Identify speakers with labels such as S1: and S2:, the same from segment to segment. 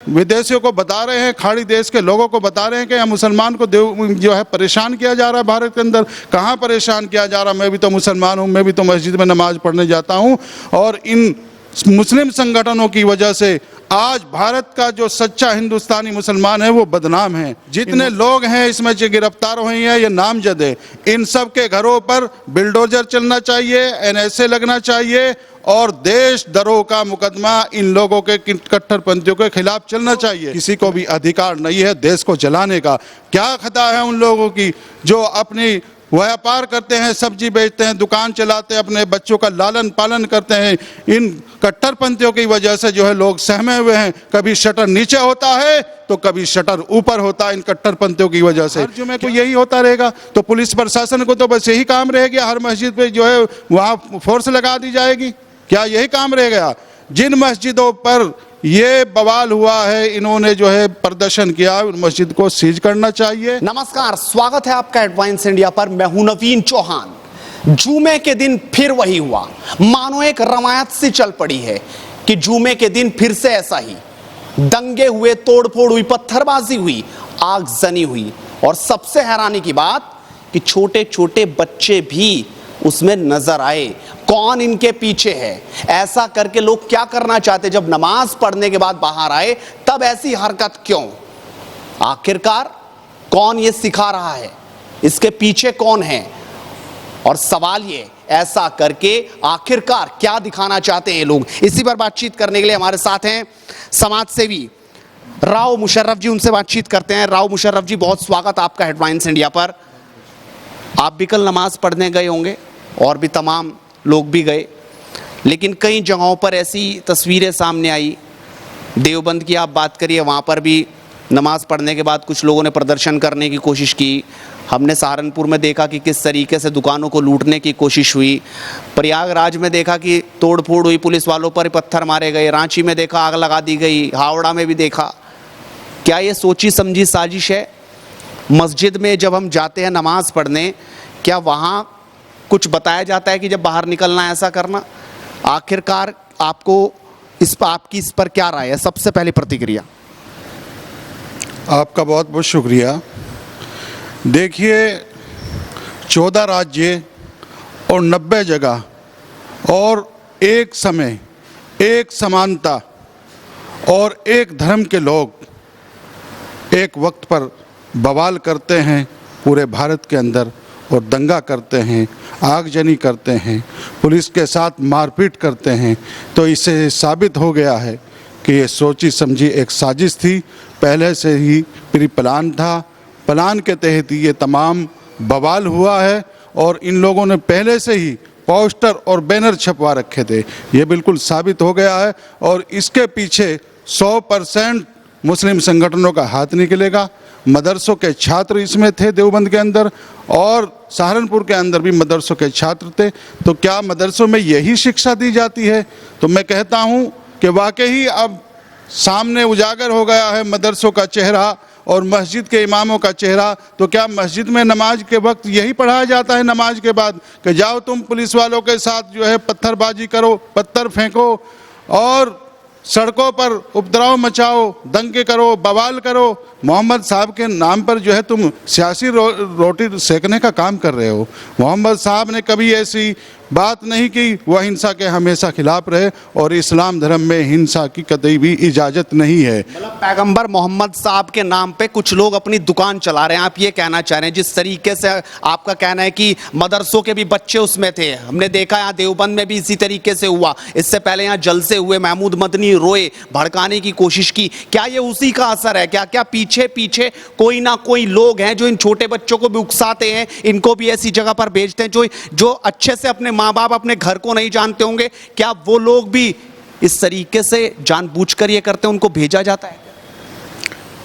S1: विदेशियों को बता रहे हैं, खाड़ी देश के लोगों को बता रहे हैं कि यहाँ मुसलमान को जो है परेशान किया जा रहा है भारत के अंदर। कहाँ परेशान किया जा रहा है? मैं भी तो मुसलमान हूँ, मैं भी तो मस्जिद में नमाज पढ़ने जाता हूँ। और इन मुस्लिम संगठनों की वजह से आज भारत का जो सच्चा हिंदुस्तानी मुसलमान है वो बदनाम है। जितने लोग हैं इसमें जो गिरफ्तार हुए हैं ये नामजद है। इन सब के घरों पर बिल्डोजर चलना चाहिए, एनएसए लगना चाहिए और देशद्रोह का मुकदमा इन लोगों के कट्टरपंथियों के खिलाफ चलना चाहिए। किसी को भी अधिकार नहीं है देश को जलाने का। क्या खता है उन लोगों की जो अपनी व्यापार करते हैं, सब्जी बेचते हैं, दुकान चलाते हैं, अपने बच्चों का लालन पालन करते हैं। इन कट्टरपंथियों की वजह से जो है लोग सहमे हुए हैं। कभी शटर नीचे होता है तो कभी शटर ऊपर होता है इन कट्टरपंथियों की वजह से। हर जुमे को यही होता रहेगा तो पुलिस प्रशासन को तो बस यही काम रहेगा, हर मस्जिद पे जो है वहाँ फोर्स लगा दी जाएगी। क्या यही काम रह गया? जिन मस्जिदों पर ये बवाल हुआ है, इन्होंने जो है प्रदर्शन किया, उन मस्जिद को सीज करना चाहिए।
S2: नमस्कार, स्वागत है आपका एडवांस इंडिया पर। मैं हूं नवीन चौहान। जुमे के दिन फिर वही हुआ। मानो एक रवायत सी चल पड़ी है कि जुमे के दिन फिर से ऐसा ही दंगे हुए, तोड़फोड़ हुई, पत्थरबाजी हुई, आगजनी हुई और सबसे हैरानी की बात कि छोटे छोटे बच्चे भी उसमें नजर आए। कौन इनके पीछे है? ऐसा करके लोग क्या करना चाहते? जब नमाज पढ़ने के बाद बाहर आए तब ऐसी हरकत क्यों? आखिरकार कौन ये सिखा रहा है? इसके पीछे कौन है? और सवाल ये, ऐसा करके आखिरकार क्या दिखाना चाहते हैं ये लोग? इसी पर बातचीत करने के लिए हमारे साथ हैं समाज सेवी राव मुशर्रफ जी। उनसे बातचीत करते हैं। राव मुशर्रफ जी, बहुत स्वागत आपका हेडलाइंस इंडिया पर। आप भी कल नमाज पढ़ने गए होंगे और भी तमाम लोग भी गए, लेकिन कई जगहों पर ऐसी तस्वीरें सामने आई। देवबंद की आप बात करिए, वहाँ पर भी नमाज पढ़ने के बाद कुछ लोगों ने प्रदर्शन करने की कोशिश की। हमने सहारनपुर में देखा कि किस तरीके से दुकानों को लूटने की कोशिश हुई। प्रयागराज में देखा कि तोड़फोड़ हुई, पुलिस वालों पर पत्थर मारे गए। रांची में देखा आग लगा दी गई। हावड़ा में भी देखा। क्या ये सोची समझी साजिश है? मस्जिद में जब हम जाते हैं नमाज पढ़ने, क्या वहाँ कुछ बताया जाता है कि जब बाहर निकलना है ऐसा करना? आखिरकार आपकी इस पर क्या राय है? सबसे पहली प्रतिक्रिया।
S1: आपका बहुत बहुत शुक्रिया। देखिए, 14 राज्य और 90 जगह और एक समय, एक समानता और एक धर्म के लोग एक वक्त पर बवाल करते हैं पूरे भारत के अंदर और दंगा करते हैं, आगजनी करते हैं, पुलिस के साथ मारपीट करते हैं, तो इससे साबित हो गया है कि ये सोची समझी एक साजिश थी। पहले से ही प्री प्लान था। प्लान के तहत ही ये तमाम बवाल हुआ है और इन लोगों ने पहले से ही पोस्टर और बैनर छपवा रखे थे। ये बिल्कुल साबित हो गया है और इसके पीछे 100% मुस्लिम संगठनों का हाथ निकलेगा। मदरसों के छात्र इसमें थे देवबंद के अंदर और सहारनपुर के अंदर भी मदरसों के छात्र थे। तो क्या मदरसों में यही शिक्षा दी जाती है? तो मैं कहता हूँ कि वाकई अब सामने उजागर हो गया है मदरसों का चेहरा और मस्जिद के इमामों का चेहरा। तो क्या मस्जिद में नमाज के वक्त यही पढ़ाया जाता है नमाज के बाद कि जाओ तुम पुलिस वालों के साथ जो है पत्थरबाजी करो, पत्थर फेंको और सड़कों पर उपद्रव मचाओ, दंगे करो, बवाल करो? मोहम्मद साहब के नाम पर जो है तुम सियासी रोटी सेकने का काम कर रहे हो। मोहम्मद साहब ने कभी ऐसी बात नहीं की, वह हिंसा के हमेशा खिलाफ रहे और इस्लाम धर्म में हिंसा की कतई भी इजाज़त नहीं है।
S2: मतलब पैगंबर मोहम्मद साहब के नाम पे कुछ लोग अपनी दुकान चला रहे हैं, आप ये कहना चाह रहे हैं? जिस तरीके से आपका कहना है कि मदरसों के भी बच्चे उसमें थे, हमने देखा यहाँ देवबंद में भी इसी तरीके से हुआ। इससे पहले यहाँ जलसे हुए, महमूद मदनी रोए, भड़काने की कोशिश की। क्या ये उसी का असर है? क्या पीछे पीछे कोई ना कोई लोग हैं जो इन छोटे बच्चों को भी उकसाते हैं, इनको भी ऐसी जगह पर भेजते हैं जो अच्छे से अपने माँ बाप अपने घर को नहीं जानते होंगे? क्या वो लोग भी इस तरीके से जानबूझकर ये करते हैं, उनको भेजा जाता है?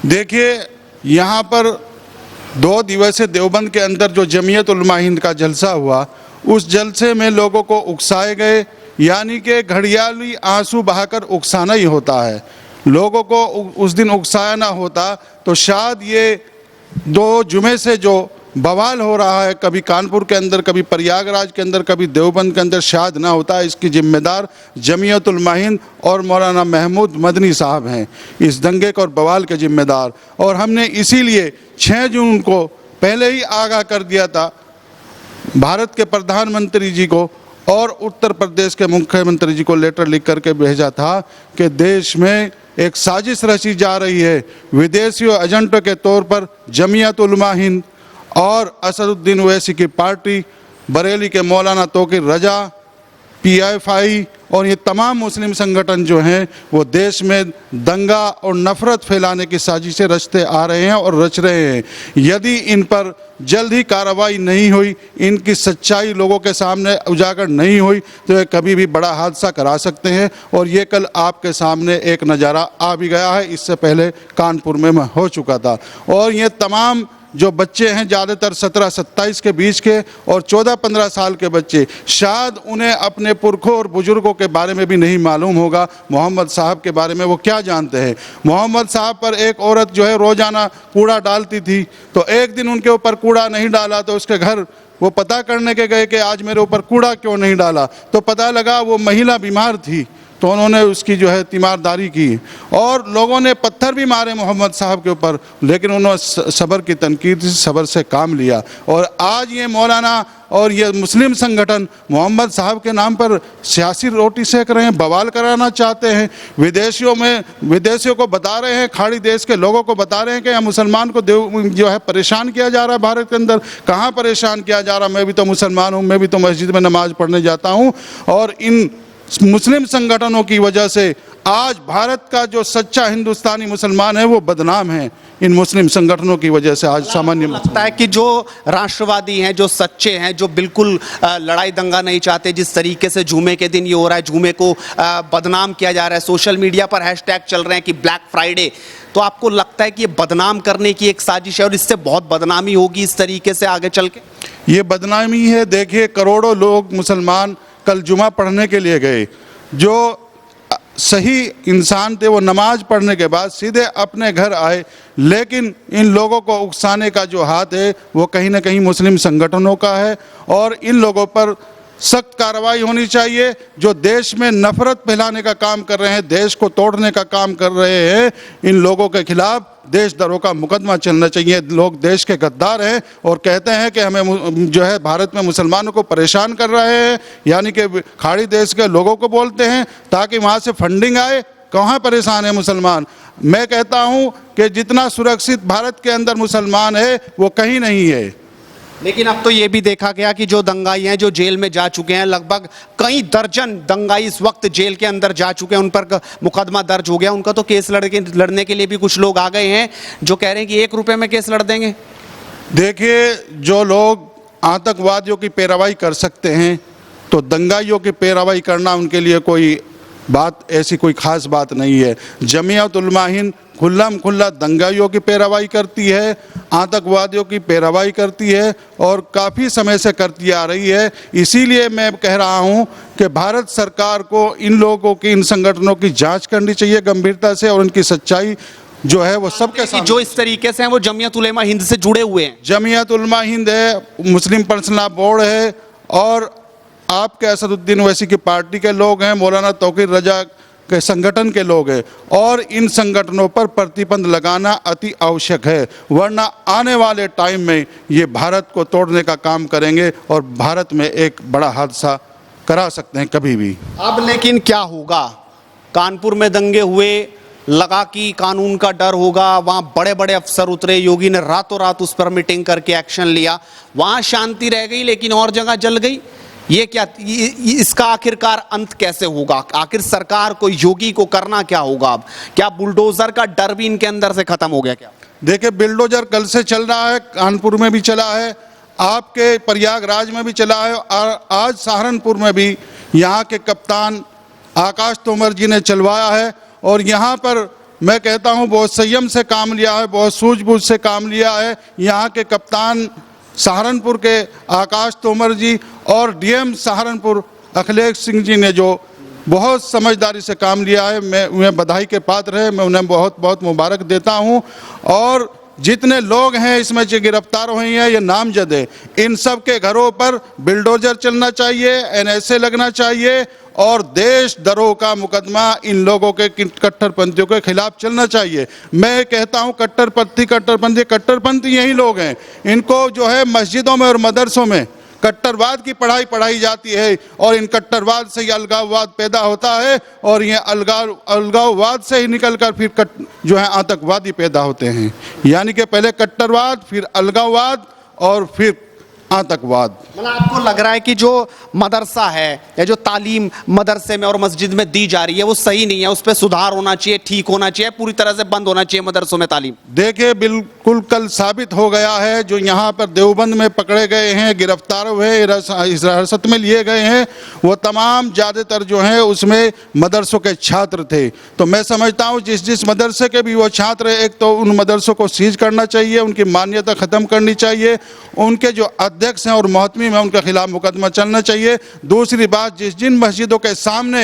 S1: देखिए, यहाँ पर 2 दिवसीय देवबंद के अंदर जो जमीयत उलमा हिंद का जलसा हुआ, उस जलसे में लोगों को उकसाए गए, यानी कि घड़ियाली आंसू बहाकर उकसाना ही होता है। लोगों को उस दिन उकसाया ना होता तो शायद ये 2 जुमे से जो बवाल हो रहा है, कभी कानपुर के अंदर, कभी प्रयागराज के अंदर, कभी देवबंद के अंदर, शायद ना होता है। इसकी जिम्मेदार जमीयत उलमा हिंद और मौलाना महमूद मदनी साहब हैं, इस दंगे और बवाल के जिम्मेदार। और हमने इसीलिए 6 जून को पहले ही आगाह कर दिया था भारत के प्रधानमंत्री जी को और उत्तर प्रदेश के मुख्यमंत्री जी को लेटर लिख करके भेजा था कि देश में एक साजिश रची जा रही है, विदेशी एजेंटों के तौर पर जमीयत उलमा हिंद और असदुद्दीन ओवैसी की पार्टी, बरेली के मौलाना तौकीर रजा, PFI और ये तमाम मुस्लिम संगठन जो हैं वो देश में दंगा और नफरत फैलाने की साजिशें रचते आ रहे हैं और रच रहे हैं। यदि इन पर जल्द ही कार्रवाई नहीं हुई, इनकी सच्चाई लोगों के सामने उजागर नहीं हुई, तो ये कभी भी बड़ा हादसा करा सकते हैं। और ये कल आपके सामने एक नज़ारा आ भी गया है, इससे पहले कानपुर में हो चुका था। और ये तमाम जो बच्चे हैं, ज़्यादातर 17-27 के बीच के और 14-15 साल के बच्चे, शायद उन्हें अपने पुरखों और बुजुर्गों के बारे में भी नहीं मालूम होगा मोहम्मद साहब के बारे में वो क्या जानते हैं। मोहम्मद साहब पर एक औरत जो है रोज़ाना कूड़ा डालती थी, तो एक दिन उनके ऊपर कूड़ा नहीं डाला तो उसके घर वो पता करने के गए कि आज मेरे ऊपर कूड़ा क्यों नहीं डाला, तो पता लगा वो महिला बीमार थी, तो उन्होंने उसकी जो है तीमारदारी की और लोगों ने पत्थर भी मारे मोहम्मद साहब के ऊपर, लेकिन उन्होंने सब्र की तनकीद से सब्र से काम लिया। और आज ये मौलाना और ये मुस्लिम संगठन मोहम्मद साहब के नाम पर सियासी रोटी सेक रहे हैं, बवाल कराना चाहते हैं। विदेशियों को बता रहे हैं, खाड़ी देश के लोगों को बता रहे हैं कि यहाँ मुसलमान को जो है परेशान किया जा रहा है। भारत के अंदर कहाँ परेशान किया जा रहा, मैं भी तो मुसलमान हूँ, मैं भी तो मस्जिद में नमाज पढ़ने जाता हूँ। और इन मुस्लिम संगठनों की वजह से आज भारत का जो सच्चा हिंदुस्तानी मुसलमान है वो बदनाम है। इन मुस्लिम संगठनों की वजह से आज सामान्य
S2: लगता है कि जो राष्ट्रवादी हैं, जो सच्चे हैं, जो बिल्कुल लड़ाई दंगा नहीं चाहते, जिस तरीके से जुमे के दिन ये हो रहा है, जुमे को बदनाम किया जा रहा है, सोशल मीडिया पर हैशटैग चल रहे हैं कि ब्लैक फ्राइडे, तो आपको लगता है कि ये बदनाम करने की एक साजिश है और इससे बहुत बदनामी होगी इस तरीके से आगे चल के?
S1: ये बदनामी है। देखिए, करोड़ों लोग मुसलमान कल जुमा पढ़ने के लिए गए, जो सही इंसान थे वो नमाज पढ़ने के बाद सीधे अपने घर आए, लेकिन इन लोगों को उकसाने का जो हाथ है वो कहीं ना कहीं मुस्लिम संगठनों का है। और इन लोगों पर सख्त कार्रवाई होनी चाहिए जो देश में नफरत फैलाने का काम कर रहे हैं, देश को तोड़ने का काम कर रहे हैं। इन लोगों के खिलाफ देशद्रोह का मुकदमा चलना चाहिए। लोग देश के गद्दार हैं और कहते हैं कि हमें जो है भारत में मुसलमानों को परेशान कर रहे हैं, यानी कि खाड़ी देश के लोगों को बोलते हैं ताकि वहाँ से फंडिंग आए। कहाँ परेशान है मुसलमान? मैं कहता हूँ कि जितना सुरक्षित भारत के अंदर मुसलमान है वो कहीं नहीं है।
S2: लेकिन अब तो ये भी देखा गया कि जो दंगाई हैं, जो जेल में जा चुके हैं, लगभग कई दर्जन दंगाई इस वक्त जेल के अंदर जा चुके हैं, उन पर मुकदमा दर्ज हो गया। उनका तो केस लड़ने के लिए भी कुछ लोग आ गए हैं जो कह रहे हैं कि 1 रुपए में केस लड़ देंगे।
S1: देखिए, जो लोग आतंकवादियों की पैरवाई कर सकते हैं तो दंगाइयों की पैरवाई करना उनके लिए कोई बात, ऐसी कोई खास बात नहीं है। जमीयत उलमा हिंद खुल्ला दंगाइयों की पैरवाई करती है, आतंकवादियों की पैरवाई करती है और काफ़ी समय से करती आ रही है। इसीलिए मैं कह रहा हूं कि भारत सरकार को इन लोगों की, इन संगठनों की जांच करनी चाहिए गंभीरता से और उनकी सच्चाई जो है वो सबके सामने।
S2: जो इस तरीके से हैं वो जमीयत उलेमा हिंद से जुड़े हुए हैं।
S1: जमीयत उलमा हिंद है, मुस्लिम पर्सनल लॉ बोर्ड है और आपके असदुद्दीन ओवैसी की पार्टी के लोग हैं, मौलाना तौकीर रजा के संगठन के लोग हैं। और इन संगठनों पर प्रतिबंध लगाना अति आवश्यक है, वरना आने वाले टाइम में ये भारत को तोड़ने का काम करेंगे और भारत में एक बड़ा हादसा करा सकते हैं कभी भी।
S2: अब लेकिन क्या होगा? कानपुर में दंगे हुए, लगा कि कानून का डर होगा, वहां बड़े बड़े अफसर उतरे, योगी ने रातों रात उस पर मीटिंग करके एक्शन लिया, वहां शांति रह गई लेकिन और जगह जल गई। ये क्या, इसका आखिरकार अंत कैसे होगा? आखिर सरकार को, योगी को करना क्या होगा? अब क्या बुलडोजर का डर भी इनके अंदर से खत्म हो गया क्या?
S1: देखिए, बुलडोजर कल से चल रहा है, कानपुर में भी चला है, आपके प्रयागराज में भी चला है और आज सहारनपुर में भी यहाँ के कप्तान आकाश तोमर जी ने चलवाया है। और यहाँ पर मैं कहता हूँ बहुत संयम से काम लिया है, बहुत सूझबूझ से काम लिया है। यहाँ के कप्तान सहारनपुर के आकाश तोमर जी और डीएम सहारनपुर अखिलेश सिंह जी ने जो बहुत समझदारी से काम लिया है, मैं उन्हें बधाई के पात्र है, मैं उन्हें बहुत बहुत मुबारक देता हूं। और जितने लोग हैं इसमें जो गिरफ्तार हुए हैं ये नामजद है, इन सब के घरों पर बिल्डोजर चलना चाहिए, एनएसए लगना चाहिए और देशद्रोह का मुकदमा इन लोगों के कट्टरपंथियों के खिलाफ चलना चाहिए। मैं कहता हूं कट्टरपंथी यही लोग हैं, इनको जो है मस्जिदों में और मदरसों में कट्टरवाद की पढ़ाई जाती है और इन कट्टरवाद से ये अलगाववाद पैदा होता है और ये अलगाववाद से ही निकलकर फिर जो है आतंकवादी पैदा होते हैं। यानी कि पहले कट्टरवाद, फिर अलगाववाद और फिर आतंकवाद।
S2: मतलब आपको लग रहा है कि जो मदरसा है या जो तालीम मदरसे में और मस्जिद में दी जा रही है वो सही नहीं है, उस पर सुधार होना चाहिए, ठीक होना चाहिए, पूरी तरह से बंद होना चाहिए मदरसों में तालीम?
S1: देखिए, बिल्कुल कल साबित हो गया है, जो यहाँ पर देवबंद में पकड़े गए हैं, गिरफ्तार हुए, हिरासत में लिए गए हैं, वो तमाम ज़्यादातर जो हैं उसमें मदरसों के छात्र थे। तो मैं समझता हूँ जिस मदरसे के भी वो छात्र, एक तो उन मदरसों को सीज करना चाहिए, उनकी मान्यता ख़त्म करनी चाहिए, उनके जो अध्यक्ष हैं और मोहतमी में उनके खिलाफ मुकदमा चलना चाहिए। दूसरी बात, जिन मस्जिदों के सामने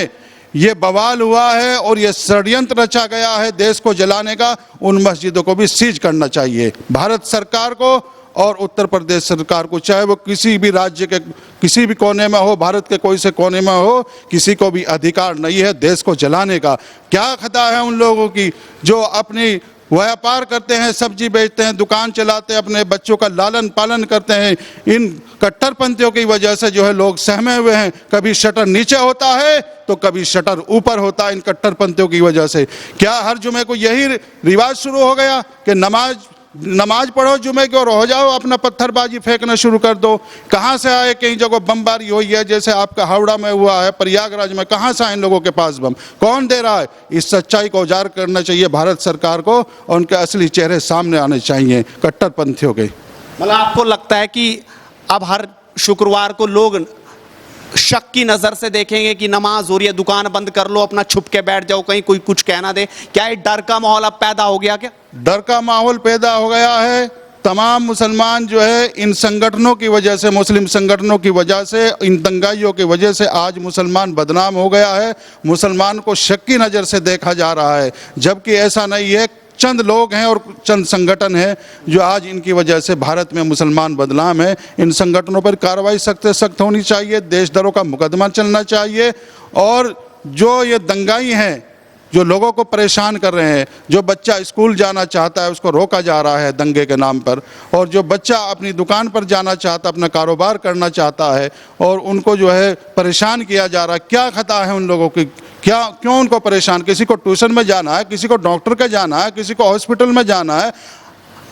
S1: ये बवाल हुआ है और ये षड्यंत्र रचा गया है देश को जलाने का, उन मस्जिदों को भी सीज करना चाहिए। भारत सरकार को और उत्तर प्रदेश सरकार को, चाहे वो किसी भी राज्य के किसी भी कोने में हो, भारत के कोई से कोने में हो, किसी को भी अधिकार नहीं है देश को जलाने का। क्या खता है उन लोगों की जो अपनी व्यापार करते हैं, सब्जी बेचते हैं, दुकान चलाते हैं, अपने बच्चों का लालन पालन करते हैं। इन कट्टरपंथियों की वजह से जो है लोग सहमे हुए हैं, कभी शटर नीचे होता है तो कभी शटर ऊपर होता है इन कट्टरपंथियों की वजह से। क्या हर जुमे को यही रिवाज शुरू हो गया कि नमाज पढ़ो जुमे की और हो जाओ अपना पत्थरबाजी फेंकना शुरू कर दो? कहाँ से आए? कई जगह बमबारी हुई है, जैसे आपका हावड़ा में हुआ है, प्रयागराज में, कहाँ से आए इन लोगों के पास बम? कौन दे रहा है? इस सच्चाई को उजागर करना चाहिए भारत सरकार को और उनके असली चेहरे सामने आने चाहिए कट्टरपंथियों के।
S2: मतलब आपको लगता है कि अब हर शुक्रवार को लोग शक की नजर से देखेंगे कि नमाज हो रही है, दुकान बंद कर लो, अपना छुप के बैठ जाओ, कहीं कोई कुछ कहना दे? क्या ये डर का माहौल अब पैदा हो गया? क्या
S1: डर का माहौल पैदा हो गया है? तमाम मुसलमान जो है इन संगठनों की वजह से, मुस्लिम संगठनों की वजह से, इन दंगाइयों की वजह से आज मुसलमान बदनाम हो गया है। मुसलमान को शक की नज़र से देखा जा रहा है, जबकि ऐसा नहीं है। चंद लोग हैं और चंद संगठन हैं जो आज इनकी वजह से भारत में मुसलमान बदनाम है। इन संगठनों पर कार्रवाई सख्त से सख्त होनी चाहिए, देशद्रोह का मुकदमा चलना चाहिए। और जो ये दंगाई हैं जो लोगों को परेशान कर रहे हैं, जो बच्चा स्कूल जाना चाहता है उसको रोका जा रहा है दंगे के नाम पर, और जो बच्चा अपनी दुकान पर जाना चाहता, अपना कारोबार करना चाहता है और उनको जो है परेशान किया जा रहा है। क्या खता है उन लोगों की? क्यों उनको परेशान? किसी को ट्यूशन में जाना है, किसी को डॉक्टर के जाना है, किसी को हॉस्पिटल में जाना है।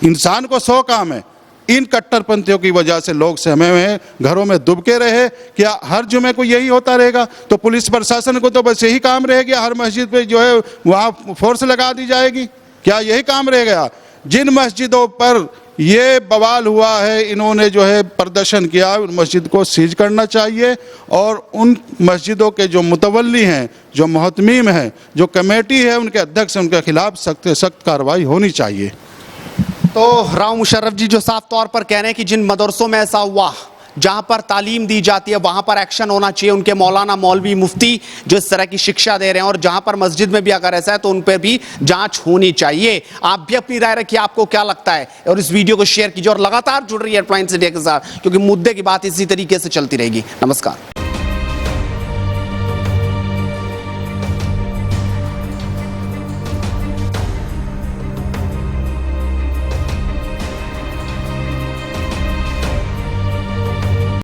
S1: इंसान को 100 काम है। इन कट्टरपंथियों की वजह से लोग सहमे हुए हैं, घरों में दुबके रहे। क्या हर जुमे को यही होता रहेगा? तो पुलिस प्रशासन को तो बस यही काम रहेगा, हर मस्जिद पे जो है वहाँ फोर्स लगा दी जाएगी? क्या यही काम रह गया? जिन मस्जिदों पर ये बवाल हुआ है, इन्होंने जो है प्रदर्शन किया, उन मस्जिद को सीज करना चाहिए और उन मस्जिदों के जो मुतवल्ली हैं, जो मोहतमीम हैं, जो कमेटी है, उनके अध्यक्ष, उनके खिलाफ सख्त से सख्त कार्रवाई होनी चाहिए।
S2: तो राव मुशर्रफ जी जो साफ तौर पर कह रहे हैं कि जिन मदरसों में ऐसा हुआ जहां पर तालीम दी जाती है वहां पर एक्शन होना चाहिए, उनके मौलाना मौलवी मुफ्ती जो इस तरह की शिक्षा दे रहे हैं, और जहां पर मस्जिद में भी अगर ऐसा है तो उन पर भी जांच होनी चाहिए। आप भी अपनी राय रखिए, आपको क्या लगता है, और इस वीडियो को शेयर कीजिए और लगातार जुड़ रही है हेडलाइंस इंडिया के साथ, क्योंकि मुद्दे की बात इसी तरीके से चलती रहेगी। नमस्कार।